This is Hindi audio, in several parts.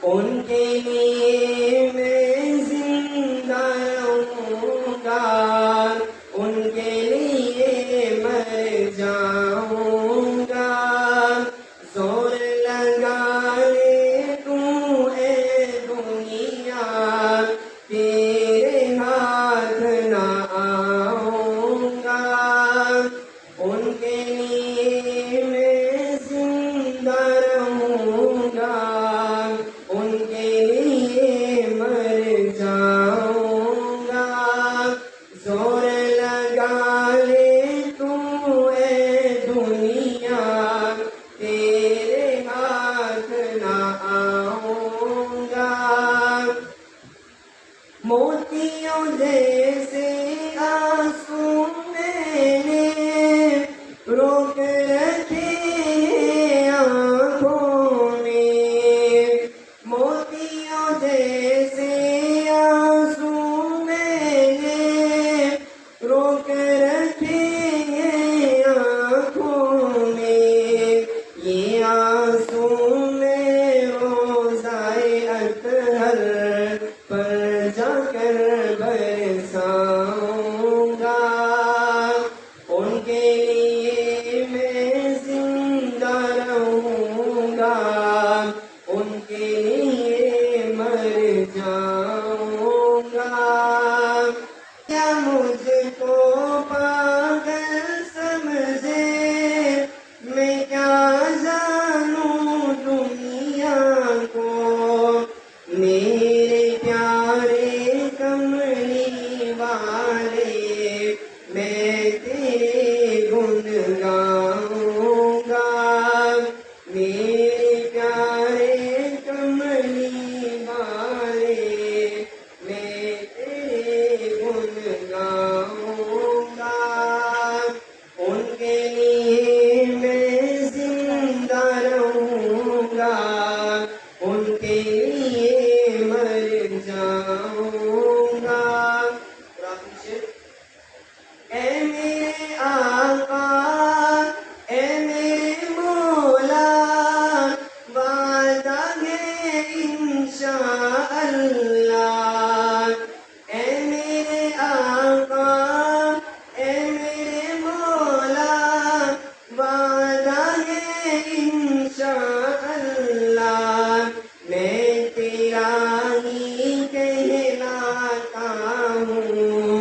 उनके लिए मैं जिंदा रहूंगा, उनके लिए मर जाऊंगा। जोर लगा ले तू ए दुनिया, तेरे हाथ ना आऊंगा। उनके लिए मैं जिंदा रहूंगा, उनके लिए मर जाऊंगा। जोर लगा ले तू ए दुनिया, तेरे हाथ ना आऊंगा। मोतियों जैसे आंसू मैंने रोक रखे आँखों में, मोतियों जैसे आंसू मैंने रोक रखे आँखों में। ये आंसू में रोज़ाए अतहर पर जाकर बरसाऊंगा। उनके लिए मैं जिंदा रहूंगा, उनके लिए मर जाऊंगा। क्या मुझको पागल समझे, मैं क्या जानूं दुनिया को। मेरे प्यारे कमली वाले, मैं तेरे गुण गाऊंगा। मेरे प्यारे कमली वाले, मैं तेरे गुण गाऊंगा। उनके लिए मैं जिंदा रहूंगा, उनके लिए मर जाऊंगा। ऐ मेरे आका, ऐ मेरे मौला, वादा है इंशाअल्लाह। ऐ मेरे आका, ऐ मेरे मौला, वादा है इंशाअल्लाह। मैं तेरा ही कहलाता हूँ,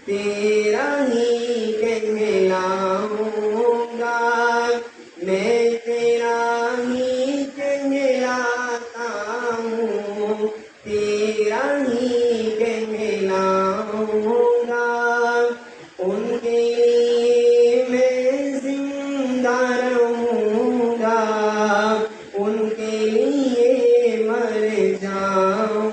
तेरा ही कहलाऊंगा। मैं तेरा ही कहलाता हूँ, तेरा ही कहलाऊंगा। उनके लिए मैं जिंदा रहूंगा, उनके लिए मर जाऊंगा।